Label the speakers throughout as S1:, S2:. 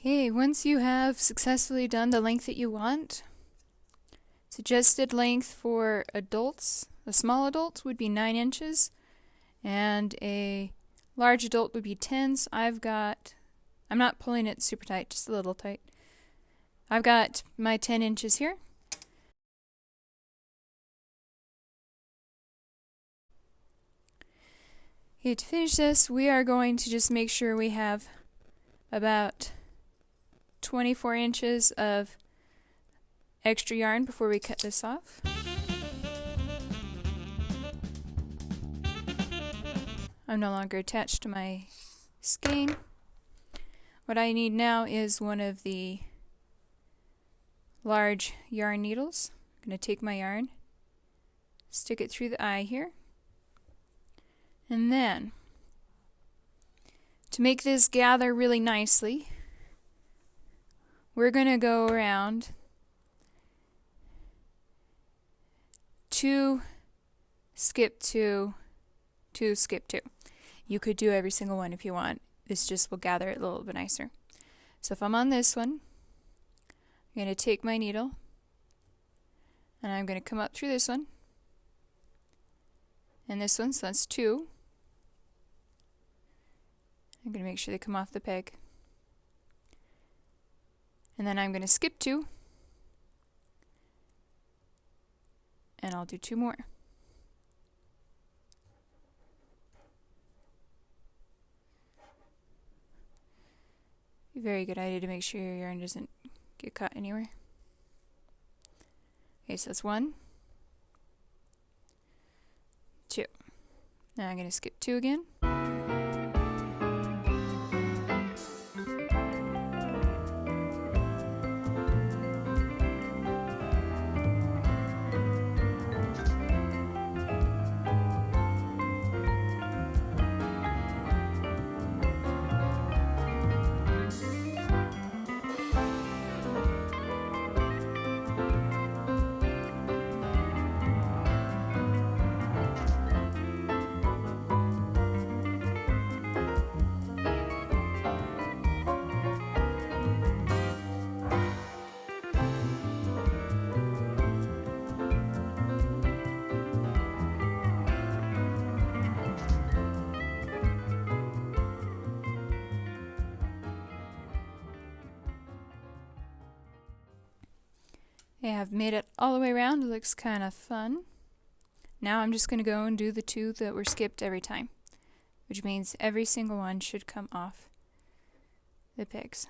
S1: Okay, once you have successfully done the length that you want, suggested length for adults, a small adult would be 9 inches, and a large adult would be 10. So I'm not pulling it super tight, just a little tight. I've got my 10 inches here. Okay, to finish this, we are going to just make sure we have about 24 inches of extra yarn before we cut this off. I'm no longer attached to my skein. What I need now is one of the large yarn needles. I'm going to take my yarn, stick it through the eye here, and then to make this gather really nicely, we're going to go around 2, skip 2, 2, skip 2. You could do every single one if you want. This just will gather it a little bit nicer. So if I'm on this one, I'm going to take my needle and I'm going to come up through this one and this one, so that's 2. I'm going to make sure they come off the peg. And then I'm going to skip 2. And I'll do 2 more. Very good idea to make sure your yarn doesn't get caught anywhere. Okay, so that's 1, 2. Now I'm going to skip 2 again. Okay, I've made it all the way around. It looks kind of fun. Now I'm just going to go and do the 2 that were skipped every time, which means every single one should come off the pegs.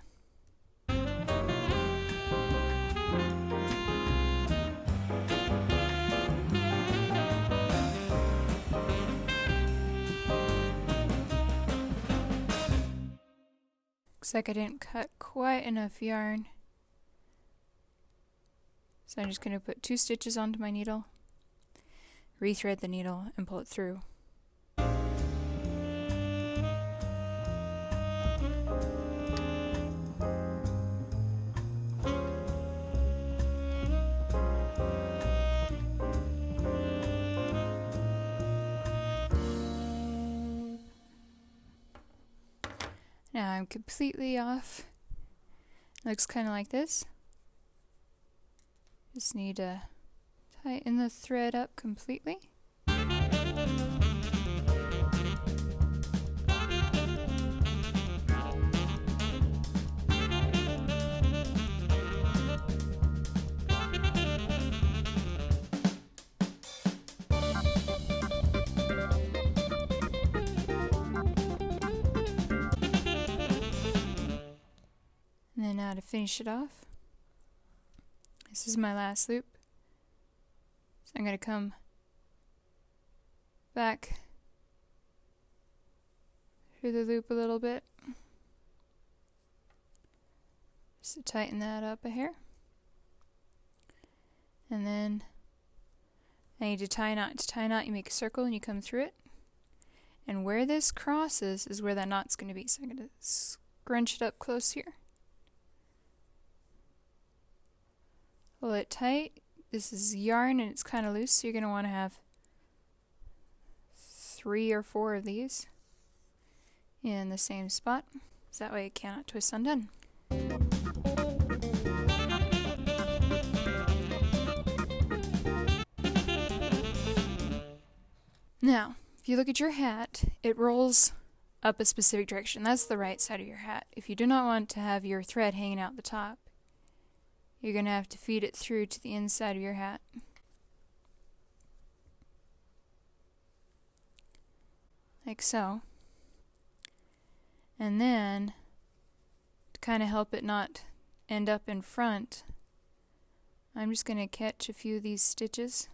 S1: Looks like I didn't cut quite enough yarn. So I'm just going to put 2 stitches onto my needle, rethread the needle, and pull it through. Now I'm completely off. Looks kind of like this. Just need to tighten the thread up completely. And then now to finish it off, this is my last loop. So I'm going to come back through the loop a little bit, just to tighten that up a hair. And then I need to tie a knot. To tie a knot, you make a circle and you come through it. And where this crosses is where that knot's going to be. So I'm going to scrunch it up close here. Pull it tight. This is yarn and it's kind of loose, so you're going to want to have 3 or 4 of these in the same spot, so that way it cannot twist undone. Now, if you look at your hat, it rolls up a specific direction. That's the right side of your hat. If you do not want to have your thread hanging out the top, you're going to have to feed it through to the inside of your hat. Like so. And then, to kind of help it not end up in front, I'm just going to catch a few of these stitches.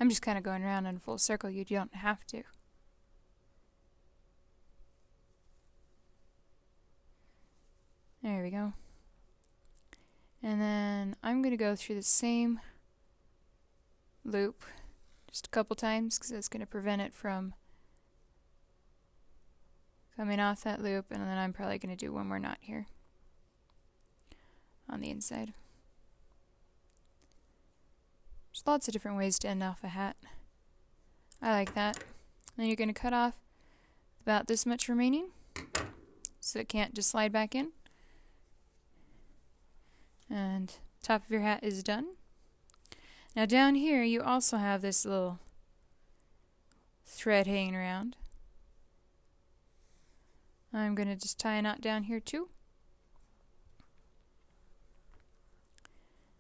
S1: I'm just kind of going around in a full circle. You don't have to. There we go. And then I'm going to go through the same loop just a couple times because that's going to prevent it from coming off that loop, and then I'm probably going to do one more knot here on the inside. There's lots of different ways to end off a hat. I like that. Then you're going to cut off about this much remaining so it can't just slide back in. And top of your hat is done. Now down here you also have this little thread hanging around. I'm going to just tie a knot down here too.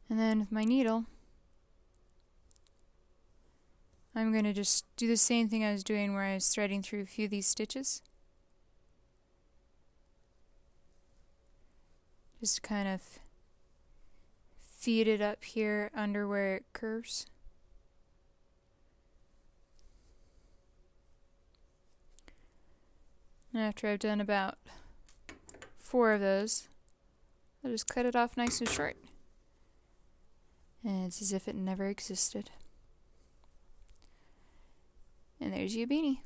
S1: And then with my needle, I'm going to just do the same thing I was doing where I was threading through a few of these stitches. Just kind of feed it up here under where it curves. And after I've done about 4 of those, I'll just cut it off nice and short. And it's as if it never existed. And there's your beanie.